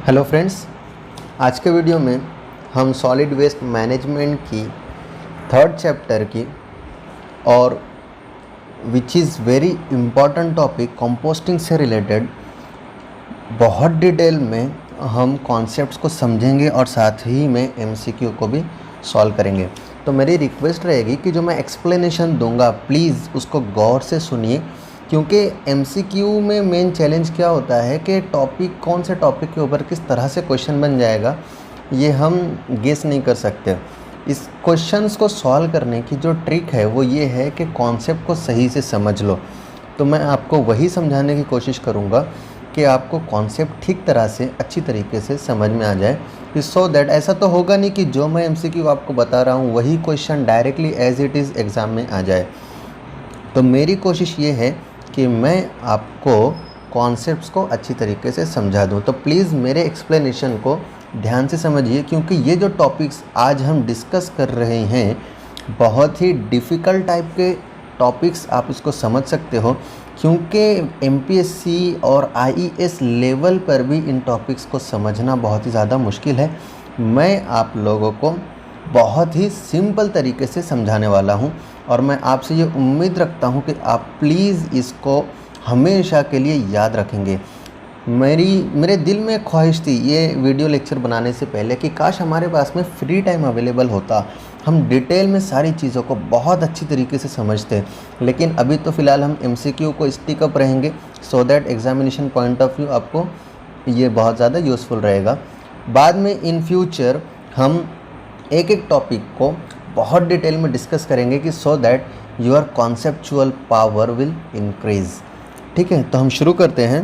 Hello friends, आज के video में हम सॉलिड वेस्ट मैनेजमेंट की थर्ड चैप्टर की और which is very important topic composting से रिलेटेड बहुत डिटेल में हम कॉन्सेप्ट्स को समझेंगे और साथ ही में एमसीक्यू को भी सॉल्व करेंगे। तो मेरी रिक्वेस्ट रहेगी कि जो मैं एक्सप्लेनेशन दूंगा प्लीज़ उसको गौर से सुनिए, क्योंकि एमसीक्यू में मेन चैलेंज क्या होता है कि टॉपिक कौन से टॉपिक के ऊपर किस तरह से क्वेश्चन बन जाएगा ये हम गेस नहीं कर सकते। इस क्वेश्चंस को सॉल्व करने की जो ट्रिक है वो ये है कि कॉन्सेप्ट को सही से समझ लो। तो मैं आपको वही समझाने की कोशिश करूँगा कि आपको कॉन्सेप्ट ठीक तरह से अच्छी तरीके से समझ में आ जाए, सो दैट ऐसा तो होगा नहीं कि जो मैं एमसीक्यू आपको बता रहा हूँ वही question directly as it is exam में आ जाए। तो मेरी कोशिश ये है कि मैं आपको कॉन्सेप्ट्स को अच्छी तरीके से समझा दूं। तो प्लीज़ मेरे एक्सप्लेनेशन को ध्यान से समझिए, क्योंकि ये जो टॉपिक्स आज हम डिस्कस कर रहे हैं बहुत ही डिफ़िकल्ट टाइप के टॉपिक्स, आप इसको समझ सकते हो, क्योंकि एमपीएससी और आईईएस लेवल पर भी इन टॉपिक्स को समझना बहुत ही ज़्यादा मुश्किल है। मैं आप लोगों को बहुत ही सिंपल तरीके से समझाने वाला हूं और मैं आपसे ये उम्मीद रखता हूं कि आप प्लीज़ इसको हमेशा के लिए याद रखेंगे। मेरे दिल में ख्वाहिश थी ये वीडियो लेक्चर बनाने से पहले कि काश हमारे पास में फ्री टाइम अवेलेबल होता, हम डिटेल में सारी चीज़ों को बहुत अच्छी तरीके से समझते। लेकिन अभी तो फ़िलहाल हम एमसीक्यू को स्टिक अप रहेंगे, so that examination point of view आपको ये बहुत ज़्यादा यूज़फुल रहेगा। बाद में इन फ्यूचर हम एक एक टॉपिक को बहुत डिटेल में डिस्कस करेंगे कि so that your conceptual power will increase. ठीक है, तो हम शुरू करते हैं।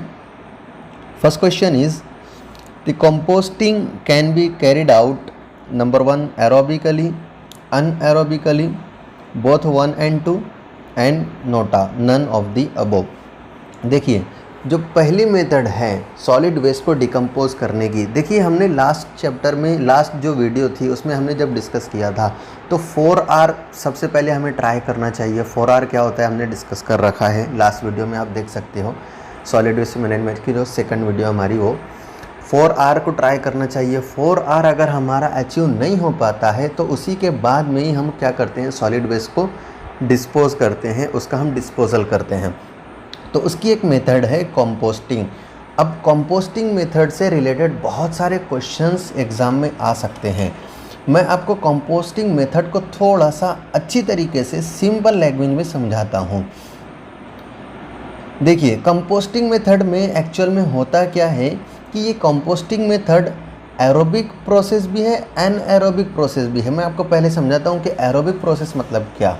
First question is the composting can be carried out number 1 aerobically, anaerobically, both 1 and 2 and NOTA none of the above. देखिए, जो पहली मेथड है सॉलिड वेस्ट को डिकम्पोज करने की, देखिए हमने लास्ट चैप्टर में लास्ट जो वीडियो थी उसमें हमने जब डिस्कस किया था तो 4R सबसे पहले हमें ट्राई करना चाहिए। 4R क्या होता है हमने डिस्कस कर रखा है लास्ट वीडियो में, आप देख सकते हो सॉलिड वेस्ट मैनेजमेंट की जो सेकंड वीडियो हमारी, वो 4R को ट्राई करना चाहिए। 4R अगर हमारा अचीव नहीं हो पाता है तो उसी के बाद में ही हम क्या करते हैं, सॉलिड वेस्ट को डिस्पोज करते हैं, उसका हम डिस्पोजल करते हैं। तो उसकी एक मेथड है कंपोस्टिंग। अब कंपोस्टिंग मेथड से रिलेटेड बहुत सारे क्वेश्चंस एग्ज़ाम में आ सकते हैं। मैं आपको कंपोस्टिंग मेथड को थोड़ा सा अच्छी तरीके से सिंपल लैंग्वेज में समझाता हूँ। देखिए, कंपोस्टिंग मेथड में एक्चुअल में होता क्या है कि ये कंपोस्टिंग मेथड एरोबिक प्रोसेस भी है, एनएरोबिक प्रोसेस भी है। मैं आपको पहले समझाता हूँ कि एरोबिक प्रोसेस मतलब क्या।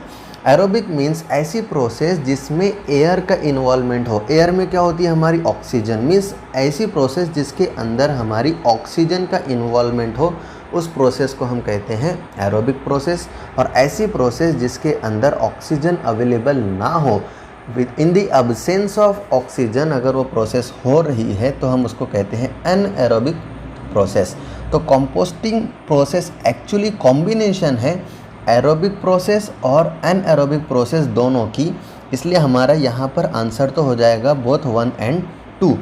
एरोबिक मीन्स ऐसी प्रोसेस जिसमें एयर का इन्वॉल्वमेंट हो। एयर में क्या होती है हमारी ऑक्सीजन, मीन्स ऐसी प्रोसेस जिसके अंदर हमारी ऑक्सीजन का इन्वॉल्वमेंट हो, उस प्रोसेस को हम कहते हैं एरोबिक प्रोसेस। और ऐसी प्रोसेस जिसके अंदर ऑक्सीजन अवेलेबल ना हो, with in the absence of oxygen अगर वो प्रोसेस हो रही है तो हम उसको कहते हैं एनएरोबिक प्रोसेस। तो कंपोस्टिंग प्रोसेस एक्चुअली कॉम्बिनेशन है एरोबिक प्रोसेस और एनएरोबिक प्रोसेस दोनों की, इसलिए हमारा यहाँ पर आंसर तो हो जाएगा बोथ 1 and 2।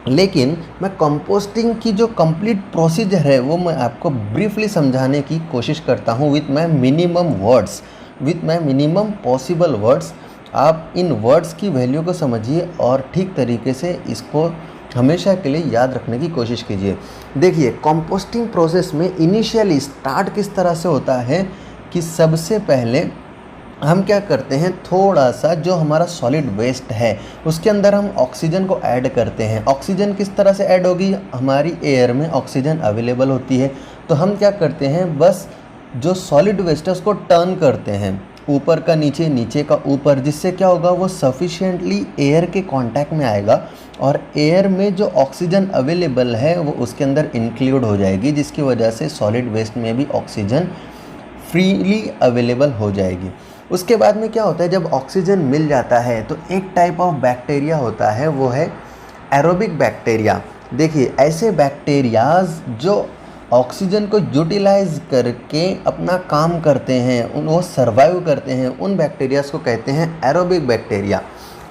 लेकिन मैं कंपोस्टिंग की जो कंप्लीट प्रोसीजर है वो मैं आपको ब्रीफली समझाने की कोशिश करता हूँ with my minimum words, with my minimum possible words. आप इन वर्ड्स की वैल्यू को समझिए और ठीक तरीके से इसको हमेशा के लिए याद रखने की कोशिश कीजिए। देखिए, कंपोस्टिंग प्रोसेस में इनिशियली स्टार्ट किस तरह से होता है कि सबसे पहले हम क्या करते हैं, थोड़ा सा जो हमारा सॉलिड वेस्ट है उसके अंदर हम ऑक्सीजन को ऐड करते हैं। ऑक्सीजन किस तरह से ऐड होगी, हमारी एयर में ऑक्सीजन अवेलेबल होती है, तो हम क्या करते हैं, बस जो सॉलिड वेस्ट है उसको टर्न करते हैं, ऊपर का नीचे, नीचे का ऊपर, जिससे क्या होगा वो सफिशिएंटली एयर के कांटेक्ट में आएगा और एयर में जो ऑक्सीजन अवेलेबल है वो उसके अंदर इंक्लूड हो जाएगी, जिसकी वजह से सॉलिड वेस्ट में भी ऑक्सीजन फ्रीली अवेलेबल हो जाएगी। उसके बाद में क्या होता है, जब ऑक्सीजन मिल जाता है तो एक टाइप ऑफ बैक्टीरिया होता है, वो है एरोबिक बैक्टीरिया। देखिए, ऐसे बैक्टीरियाज जो ऑक्सीजन को यूटिलाइज करके अपना काम करते हैं, वो सर्वाइव करते हैं, उन बैक्टीरियाज को कहते हैं एरोबिक बैक्टीरिया।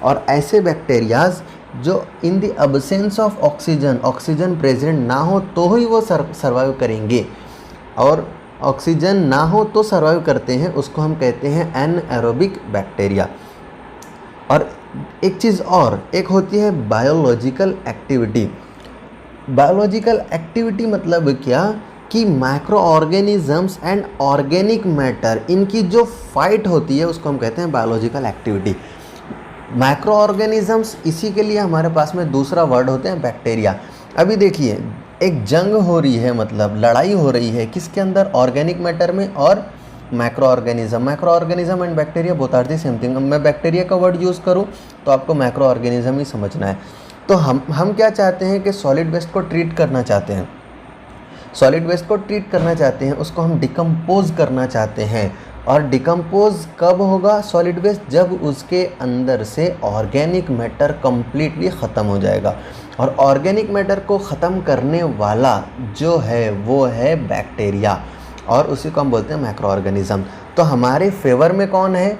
और ऐसे बैक्टीरियाज जो in the absence of oxygen, oxygen present ना हो तो ही वो सर्वाइव करेंगे, और ऑक्सीजन ना हो तो सर्वाइव करते हैं, उसको हम कहते हैं एनएरोबिक बैक्टीरिया। और एक चीज़ और, एक होती है बायोलॉजिकल एक्टिविटी। बायोलॉजिकल एक्टिविटी मतलब क्या कि micro organisms and organic matter, इनकी जो फाइट होती है उसको हम कहते हैं बायोलॉजिकल एक्टिविटी। माइक्रो ऑर्गेनिजम्स, इसी के लिए हमारे पास में दूसरा वर्ड होते हैं बैक्टीरिया। अभी देखिए, एक जंग हो रही है, मतलब लड़ाई हो रही है किसके अंदर, ऑर्गेनिक मैटर में और micro organism. Micro organism and bacteria both are the same thing. मैं बैक्टीरिया का वर्ड यूज़ करूँ तो आपको माइक्रो ऑर्गेनिज्म ही समझना है। तो हम क्या चाहते हैं कि सॉलिड वेस्ट को ट्रीट करना चाहते हैं, सॉलिड वेस्ट को ट्रीट करना चाहते हैं, उसको हम डिकम्पोज करना चाहते हैं। और डिकम्पोज कब होगा सॉलिड वेस्ट, जब उसके अंदर से ऑर्गेनिक मैटर कम्प्लीटली ख़त्म हो जाएगा। और ऑर्गेनिक मैटर को ख़त्म करने वाला जो है वो है बैक्टीरिया, और उसी को हम बोलते हैं माइक्रो ऑर्गेनिज्म। तो हमारे फेवर में कौन है,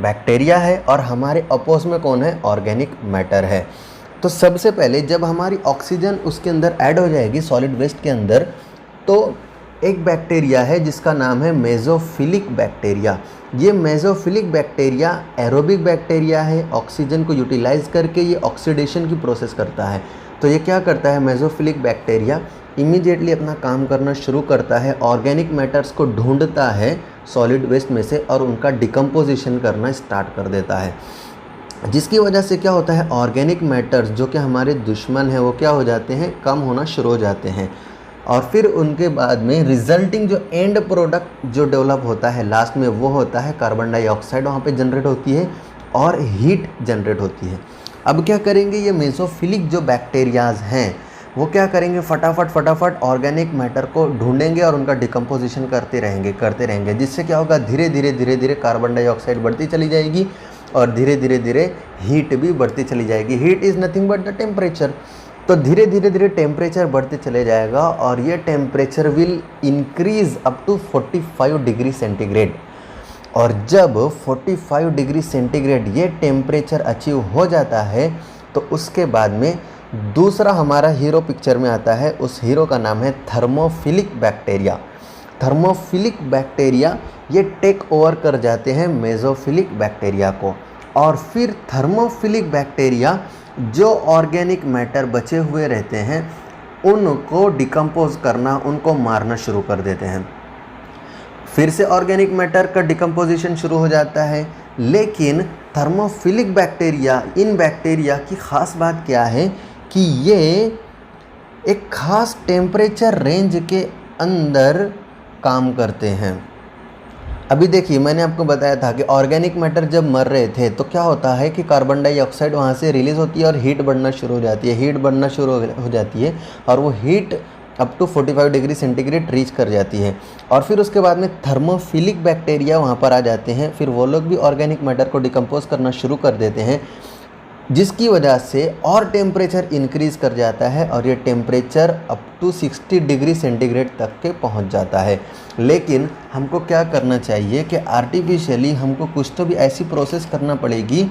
बैक्टीरिया है, और हमारे अपोज में कौन है, ऑर्गेनिक मैटर है। तो सबसे पहले जब हमारी ऑक्सीजन उसके अंदर ऐड हो जाएगी सॉलिड वेस्ट के अंदर, तो एक बैक्टीरिया है जिसका नाम है मेसोफिलिक बैक्टीरिया। ये मेसोफिलिक बैक्टीरिया एरोबिक बैक्टीरिया है, ऑक्सीजन को यूटिलाइज करके ये ऑक्सीडेशन की प्रोसेस करता है। तो ये क्या करता है, मेसोफिलिक बैक्टीरिया इमीडिएटली अपना काम करना शुरू करता है, ऑर्गेनिक मैटर्स को ढूंढता है सॉलिड वेस्ट में से और उनका डिकम्पोजिशन करना स्टार्ट कर देता है, जिसकी वजह से क्या होता है, ऑर्गेनिक मैटर्स जो कि हमारे दुश्मन हैं वो क्या हो जाते हैं, कम होना शुरू हो जाते हैं। और फिर उनके बाद में रिजल्टिंग जो एंड प्रोडक्ट जो डेवलप होता है लास्ट में, वो होता है कार्बन डाइऑक्साइड, वहाँ पे जनरेट होती है और हीट जनरेट होती है। अब क्या करेंगे ये मेसोफिलिक जो बैक्टीरियाज हैं वो क्या करेंगे, फटाफट ऑर्गेनिक मैटर को ढूंढेंगे और उनका डिकम्पोजिशन करते रहेंगे, जिससे क्या होगा, धीरे धीरे कार्बन डाइऑक्साइड बढ़ती चली जाएगी और धीरे धीरे हीट भी बढ़ती चली जाएगी। Heat is nothing but the temperature. तो धीरे धीरे टेम्परेचर बढ़ते चले जाएगा और ये temperature will increase up to 45 degree centigrade. और जब 45 डिग्री सेंटीग्रेड ये टेम्परेचर अचीव हो जाता है तो उसके बाद में दूसरा हमारा हीरो पिक्चर में आता है। उस हीरो का नाम है थर्मोफिलिक बैक्टीरिया। थर्मोफिलिक बैक्टीरिया ये टेक ओवर कर जाते हैं मेसोफिलिक बैक्टीरिया को, और फिर थर्मोफिलिक बैक्टीरिया जो ऑर्गेनिक मैटर बचे हुए रहते हैं उनको डिकम्पोज करना, उनको मारना शुरू कर देते हैं। फिर से ऑर्गेनिक मैटर का डिकम्पोजिशन शुरू हो जाता है। लेकिन थर्मोफिलिक बैक्टीरिया, इन बैक्टीरिया की ख़ास बात क्या है कि ये एक ख़ास टेम्परेचर रेंज के अंदर काम करते हैं। अभी देखिए, मैंने आपको बताया था कि ऑर्गेनिक मैटर जब मर रहे थे तो क्या होता है कि कार्बन डाइऑक्साइड वहाँ से रिलीज़ होती है और हीट बढ़ना शुरू हो जाती है, हीट बढ़ना शुरू हो जाती है और वो heat up to 45 degree centigrade reach कर जाती है। और फिर उसके बाद में थर्मोफिलिक बैक्टीरिया वहाँ पर आ जाते हैं, फिर वो लोग भी ऑर्गेनिक मैटर को डिकम्पोज करना शुरू कर देते हैं, जिसकी वजह से और टेम्परेचर इंक्रीज़ कर जाता है और ये temperature up to 60 degree centigrade तक के पहुंच जाता है। लेकिन हमको क्या करना चाहिए कि आर्टिफिशियली हमको कुछ तो भी ऐसी प्रोसेस करना पड़ेगी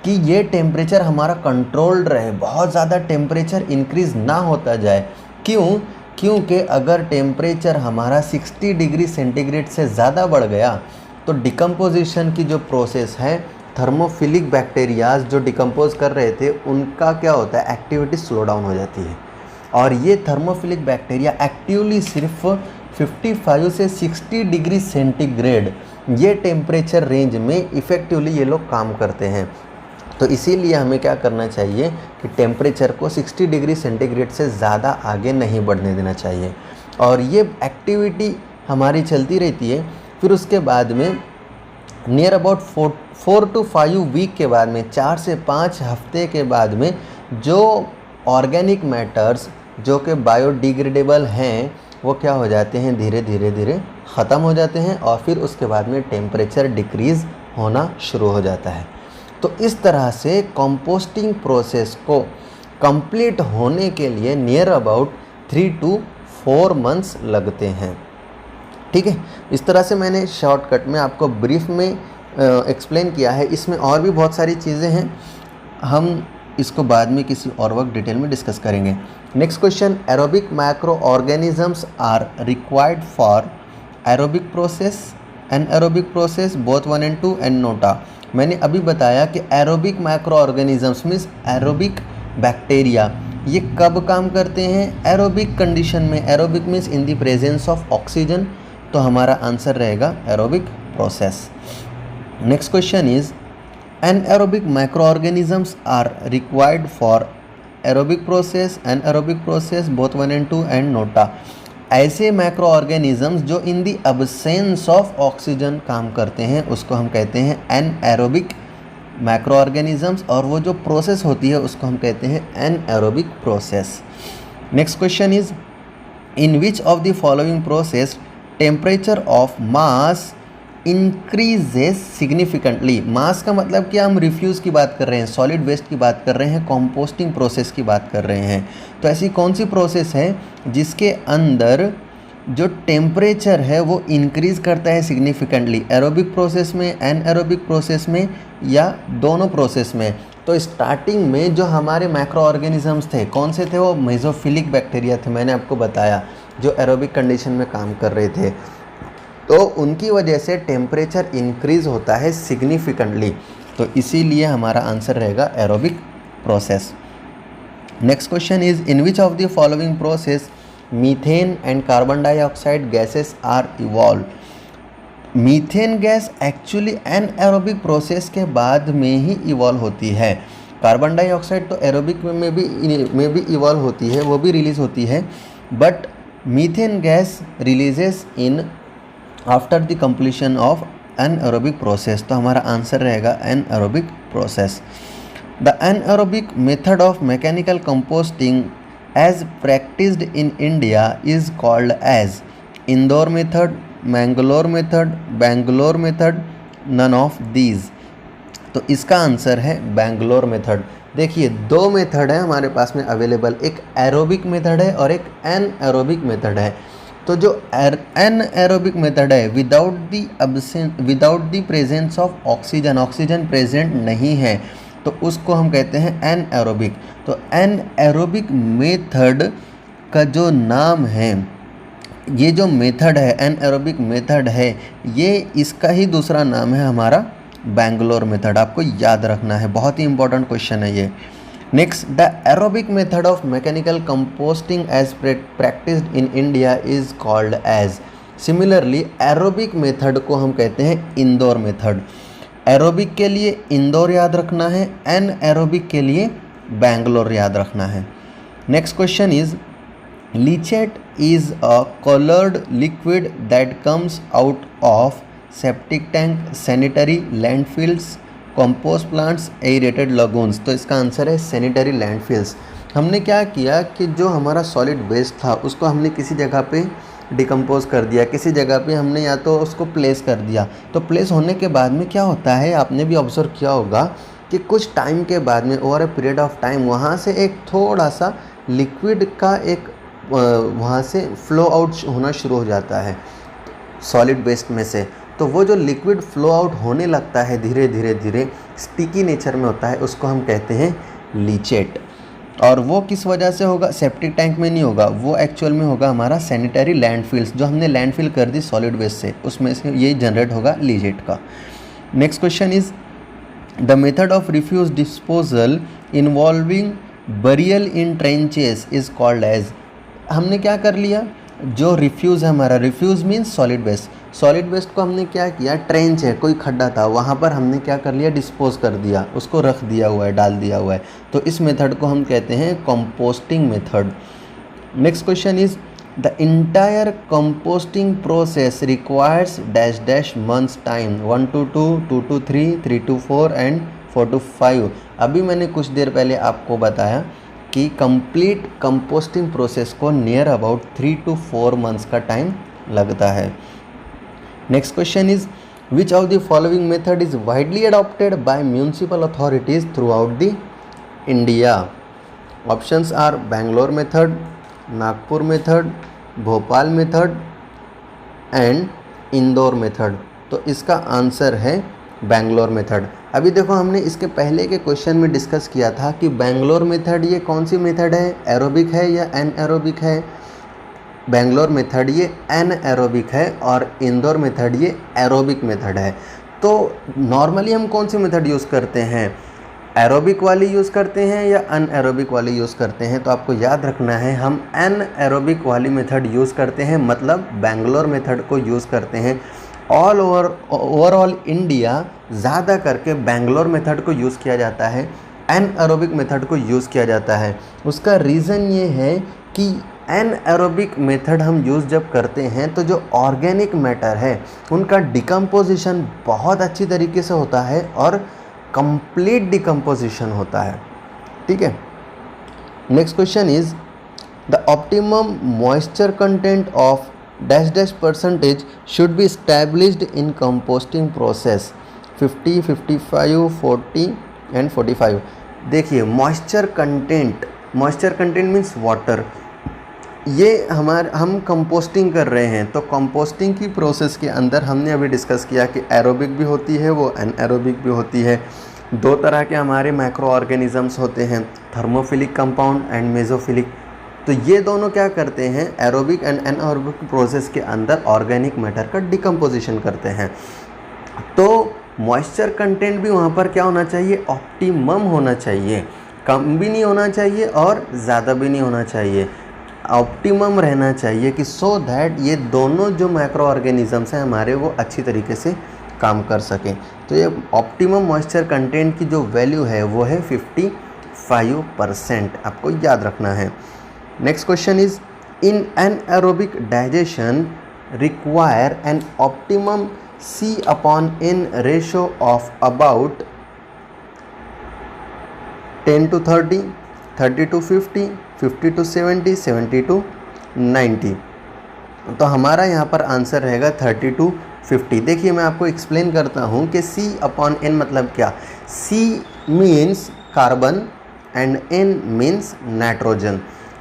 कि ये टेम्परेचर हमारा कंट्रोल्ड रहे, बहुत ज़्यादा टेम्परेचर इंक्रीज़ ना होता जाए। क्योंकि अगर टेम्परेचर हमारा 60 डिग्री सेंटीग्रेड से ज़्यादा बढ़ गया तो डिकम्पोजिशन की जो प्रोसेस है, थर्मोफिलिक बैक्टीरियाज जो डिकम्पोज कर रहे थे उनका क्या होता है, एक्टिविटी स्लो डाउन हो जाती है। और ये थर्मोफिलिक बैक्टीरिया एक्टिवली सिर्फ 55 से 60 डिग्री सेंटीग्रेड ये टेम्परेचर रेंज में इफ़ेक्टिवली ये लोग काम करते हैं। तो इसीलिए हमें क्या करना चाहिए कि टेम्परेचर को 60 डिग्री सेंटीग्रेड से ज़्यादा आगे नहीं बढ़ने देना चाहिए। और ये एक्टिविटी हमारी चलती रहती है। फिर उसके बाद में नियर अबाउट 4 to 5 वीक के बाद में, 4 से 5 हफ्ते के बाद में, जो ऑर्गेनिक मैटर्स जो कि बायोडिग्रेडेबल हैं वो क्या हो जाते हैं, धीरे धीरे ख़त्म हो जाते हैं और फिर उसके बाद में टेम्परेचर डिक्रीज़ होना शुरू हो जाता है। तो इस तरह से कंपोस्टिंग प्रोसेस को कंप्लीट होने के लिए नियर अबाउट 3 to 4 मंथ्स लगते हैं। ठीक है, इस तरह से मैंने शॉर्टकट में आपको ब्रीफ में एक्सप्लेन किया है। इसमें और भी बहुत सारी चीज़ें हैं, हम इसको बाद में किसी और वक्त डिटेल में डिस्कस करेंगे। Next question, aerobic micro organisms are required for aerobic process and aerobic process both 1 and 2 and NOTA. मैंने अभी बताया कि aerobic micro organisms means aerobic bacteria ये कब काम करते हैं? एरोबिक कंडीशन में। Aerobic means in the presence of oxygen, तो हमारा आंसर रहेगा aerobic process. Next question is anaerobic microorganisms are required for aerobic process and aerobic process both 1 and 2 and nota। ऐसे माइक्रो ऑर्गेनिजम्स जो इन दी absence of oxygen काम करते हैं उसको हम कहते हैं एनएरोबिक माइक्रो ऑर्गेनिजम्स, और वो जो प्रोसेस होती है उसको हम कहते हैं anaerobic process. Next question is in which of the following process temperature of mass increases significantly. Mass का मतलब कि हम रिफ्यूज़ की बात कर रहे हैं, सॉलिड वेस्ट की बात कर रहे हैं, कंपोस्टिंग प्रोसेस की बात कर रहे हैं। तो ऐसी कौन सी प्रोसेस है जिसके अंदर जो टेम्परेचर है वो इंक्रीज़ करता है सिग्निफिकेंटली? एरोबिक प्रोसेस में, एनएरोबिक प्रोसेस में, या दोनों प्रोसेस में? तो स्टार्टिंग में जो हमारे माइक्रो ऑर्गेनिजम्स थे कौन से थे? वो मेसोफिलिक बैक्टीरिया थे, मैंने आपको बताया, जो एरोबिक कंडीशन में काम कर रहे थे। तो उनकी वजह से टेम्परेचर इंक्रीज़ होता है सिग्निफिकेंटली, तो इसीलिए हमारा आंसर रहेगा aerobic process. Next question is in which of the following process methane and carbon dioxide gases are evolve. Methane gas actually anaerobic process के बाद में ही इवॉल्व होती है। कार्बन डाइऑक्साइड तो एरोबिक में भी इवॉल्व होती है, वो भी रिलीज होती है, but methane gas releases in after the completion of anaerobic process, तो हमारा आंसर रहेगा anaerobic process. The anaerobic method of mechanical composting as practised in India is called as Indore method, Mangalore method, Bangalore method, none of these. तो इसका answer है Bangalore method. देखिए दो method है हमारे पास में अवेलेबल, एक एरोबिक मेथड है और एक एनएरोबिक मेथड है। तो जो एनएरोबिक मेथड है without the presence of oxygen, oxygen present नहीं है, तो उसको हम कहते हैं एनएरोबिक। तो एनएरोबिक मेथड का जो नाम है, ये जो मेथड है एनएरोबिक मेथड है, ये इसका ही दूसरा नाम है हमारा बेंगलोर मेथड। आपको याद रखना है, बहुत ही इंपॉर्टेंट क्वेश्चन है ये। Next, the aerobic method of mechanical composting as practised in India is called as. Similarly aerobic method को हम कहते हैं इंदौर मेथड। एरोबिक के लिए इंदौर याद रखना है, एनएरोबिक के लिए बेंगलोर याद रखना है। Next question is leachate is a coloured liquid that comes out of septic tank, sanitary landfills, compost plants, aerated lagoons. तो इसका आंसर है सैनिटरी लैंडफिल्स। हमने क्या किया कि जो हमारा सॉलिड वेस्ट था उसको हमने किसी जगह पे डिकम्पोज कर दिया, किसी जगह पे हमने या तो उसको प्लेस कर दिया। तो प्लेस होने के बाद में क्या होता है, आपने भी ऑब्जर्व किया होगा कि कुछ टाइम के बाद में, over a period of time, वहाँ से एक थोड़ा सा लिक्विड का एक वहाँ से फ्लो आउट होना शुरू हो जाता है सॉलिड वेस्ट में से। तो वो जो लिक्विड फ्लो आउट होने लगता है धीरे धीरे धीरे, स्टिकी नेचर में होता है, उसको हम कहते हैं लीचेट। और वो किस वजह से होगा? सेप्टिक टैंक में नहीं होगा, वो एक्चुअल में होगा हमारा सैनिटरी लैंडफिल्स, जो हमने लैंडफिल कर दी सॉलिड वेस्ट से, उसमें से ये जनरेट होगा लीचेट का। Next question is the method of refuse disposal involving burial in trenches is called as. हमने क्या कर लिया, जो रिफ्यूज़ है हमारा, refuse means solid waste, solid waste को हमने क्या किया, ट्रेंच है, कोई खड्डा था, वहाँ पर हमने क्या कर लिया, डिस्पोज कर दिया, उसको रख दिया हुआ है, डाल दिया हुआ है। तो इस मेथड को हम कहते हैं composting method. Next question is the entire composting process requires dash dash months time, 1 to 2, 2 to 3, 3 to 4 and 4 to 5। अभी मैंने कुछ देर पहले आपको बताया कि कंप्लीट कंपोस्टिंग प्रोसेस को नियर अबाउट 3 to 4 मंथ्स का टाइम लगता है। Next question is which of the following method is widely adopted by municipal authorities throughout the India. Options are Bangalore method, Nagpur method, Bhopal method and Indore method. तो इसका answer है Bangalore method. अभी देखो हमने इसके पहले के क्वेश्चन में डिस्कस किया था कि बेंगलोर मेथड ये कौन सी मेथड है, एरोबिक है या एनएरोबिक है। बेंगलोर मेथड ये एनएरोबिक है और इंदौर मेथड ये एरोबिक मेथड है। तो नॉर्मली हम कौन सी मेथड यूज़ करते हैं, एरोबिक वाली यूज़ करते हैं या अनएरोबिक वाली यूज़ करते हैं। तो आपको याद रखना है हम एनएरोबिक वाली मेथड यूज़ करते हैं, मतलब बेंगलोर मेथड को यूज़ करते हैं। ओवरऑल इंडिया ज़्यादा करके बेंगलोर मेथड को यूज़ किया जाता है, एनएरोबिक मेथड को यूज़ किया जाता है। उसका रीज़न ये है कि एनएरोबिक मेथड हम यूज़ जब करते हैं तो जो ऑर्गेनिक मैटर है उनका डिकम्पोजिशन बहुत अच्छी तरीके से होता है और कंप्लीट डिकम्पोजिशन होता है। ठीक है। Next question is the optimum moisture content of dash dash percentage should be established in composting process 50, 55, 40 and 45। देखिए मॉइस्चर कंटेंट मीन्स वाटर। ये हम कंपोस्टिंग कर रहे हैं, तो कंपोस्टिंग की प्रोसेस के अंदर हमने अभी डिस्कस किया कि एरोबिक भी होती है, वो एनएरोबिक भी होती है। दो तरह के हमारे माइक्रो ऑर्गेनिजम्स होते हैं, थर्मोफिलिक कंपाउंड एंड मेसोफिलिक। तो ये दोनों क्या करते हैं, एरोबिक एंड एनएरोबिक प्रोसेस के अंदर ऑर्गेनिक मैटर का डिकम्पोजिशन करते हैं। तो मॉइस्चर कंटेंट भी वहाँ पर क्या होना चाहिए, ऑप्टिमम होना चाहिए, कम भी नहीं होना चाहिए और ज़्यादा भी नहीं होना चाहिए, ऑप्टिमम रहना चाहिए कि सो दैट ये दोनों जो माइक्रो ऑर्गेनिजम्स हैं हमारे वो अच्छी तरीके से काम कर सकें। तो ये ऑप्टिमम मॉइस्चर कंटेंट की जो वैल्यू है वो है 55%, आपको याद रखना है। Next question is in anaerobic digestion require an optimum C/N ratio of about 10 to 30, 30 to 50, 50 to 70, 70 to 90। तो हमारा यहाँ पर आंसर रहेगा 30 to 50। देखिए मैं आपको एक्सप्लेन करता हूँ कि C/N मतलब क्या। C means carbon and N means nitrogen.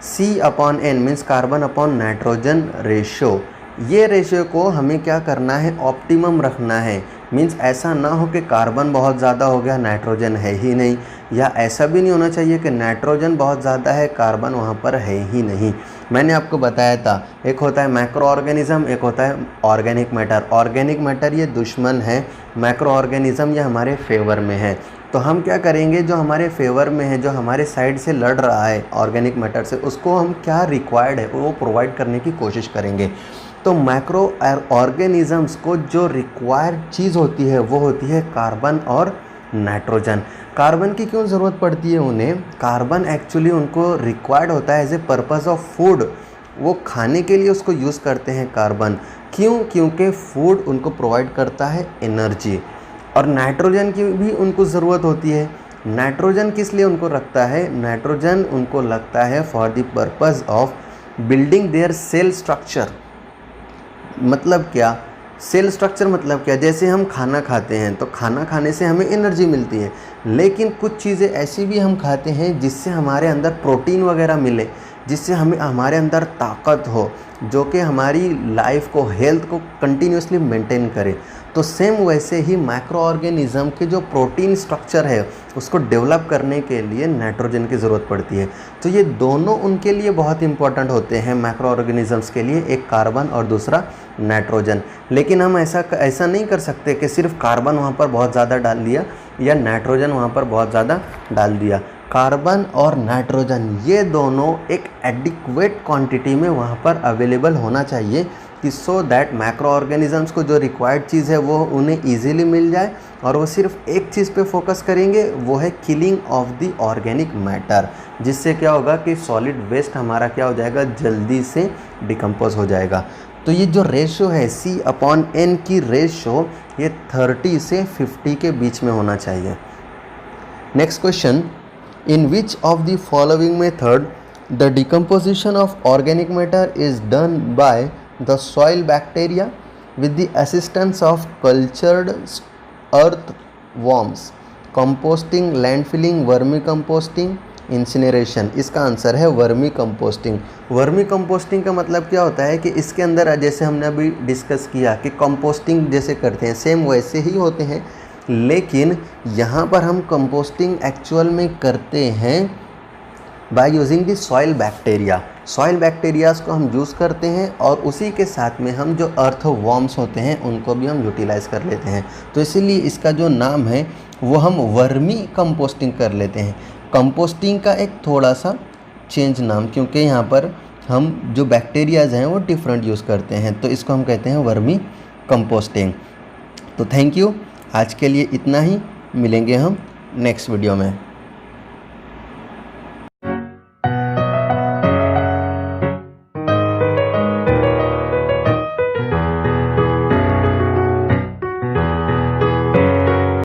C/N means carbon upon nitrogen ratio. ये रेशियो को हमें क्या करना है, ऑप्टिमम रखना है। मीन्स ऐसा ना हो कि कार्बन बहुत ज़्यादा हो गया नाइट्रोजन है ही नहीं, या ऐसा भी नहीं होना चाहिए कि नाइट्रोजन बहुत ज़्यादा है कार्बन वहाँ पर है ही नहीं। मैंने आपको बताया था एक होता है मैक्रो ऑर्गेनिज़म, एक होता है ऑर्गेनिक मैटर। ऑर्गेनिक मैटर ये दुश्मन है, मैक्रो ऑर्गेनिज़म ये हमारे फेवर में है। तो हम क्या करेंगे, जो हमारे फेवर में है, जो हमारे साइड से लड़ रहा है ऑर्गेनिक मैटर से, उसको हम क्या रिक्वायर्ड है वो प्रोवाइड करने की कोशिश करेंगे। तो मैक्रो ऑर्गेनिजम्स को जो रिक्वायर्ड चीज़ होती है वो होती है कार्बन और नाइट्रोजन। कार्बन की क्यों ज़रूरत पड़ती है उन्हें, कार्बन एक्चुअली उनको रिक्वायर्ड होता है as a purpose of food, वो खाने के लिए उसको यूज़ करते हैं कार्बन। क्यों, क्योंकि फूड उनको प्रोवाइड करता है एनर्जी। और नाइट्रोजन की भी उनको ज़रूरत होती है। नाइट्रोजन किस लिए उनको रखता है, नाइट्रोजन उनको लगता है for the purpose of building their cell structure. मतलब क्या, सेल स्ट्रक्चर मतलब क्या, जैसे हम खाना खाते हैं तो खाना खाने से हमें एनर्जी मिलती है, लेकिन कुछ चीज़ें ऐसी भी हम खाते हैं जिससे हमारे अंदर प्रोटीन वगैरह मिले, जिससे हमें हमारे अंदर ताकत हो, जो कि हमारी लाइफ को, हेल्थ को कंटिन्यूसली मेंटेन करे। तो सेम वैसे ही माइक्रो ऑर्गेनिज़म के जो प्रोटीन स्ट्रक्चर है उसको डेवलप करने के लिए नाइट्रोजन की ज़रूरत पड़ती है। तो ये दोनों उनके लिए बहुत इंपॉर्टेंट होते हैं माइक्रो ऑर्गेनिजम्स के लिए, एक कार्बन और दूसरा नाइट्रोजन। लेकिन हम ऐसा नहीं कर सकते कि सिर्फ कार्बन वहाँ पर बहुत ज़्यादा डाल दिया या नाइट्रोजन वहाँ पर बहुत ज़्यादा डाल दिया। कार्बन और नाइट्रोजन ये दोनों एक एडिक्वेट क्वांटिटी में वहाँ पर अवेलेबल होना चाहिए कि सो दैट माइक्रो ऑर्गेनिजम्स को जो रिक्वायर्ड चीज़ है वो उन्हें ईजिली मिल जाए, और वो सिर्फ एक चीज़ पे फोकस करेंगे, वो है killing of the organic matter, जिससे क्या होगा कि सॉलिड वेस्ट हमारा क्या हो जाएगा, जल्दी से डिकम्पोज हो जाएगा। तो ये जो रेशो है C/N की रेशो ये 30 से 50 के बीच में होना चाहिए। Next question, in which of the following method the decomposition of organic matter is done by the soil bacteria with the assistance of cultured earthworms, composting, landfilling, vermicomposting, incineration. इसका answer है vermi composting. Vermi composting का मतलब क्या होता है कि इसके अंदर जैसे हमने अभी डिस्कस किया कि कंपोस्टिंग जैसे करते हैं सेम वैसे ही होते हैं, लेकिन यहाँ पर हम कंपोस्टिंग एक्चुअल में करते हैं by using the soil bacteria. Soil bacterias को हम यूज़ करते हैं और उसी के साथ में हम जो अर्थ वॉर्म्स होते हैं उनको भी हम यूटिलाइज़ कर लेते हैं। तो इसीलिए इसका जो नाम है वो हम वर्मी कंपोस्टिंग कर लेते हैं। कंपोस्टिंग का एक थोड़ा सा चेंज नाम, क्योंकि यहाँ पर हम जो बैक्टीरियाज हैं वो डिफरेंट यूज़ करते हैं, तो इसको हम कहते हैं वर्मी कंपोस्टिंग। तो थैंक यू, आज के लिए इतना ही, मिलेंगे हम नेक्स्ट वीडियो में।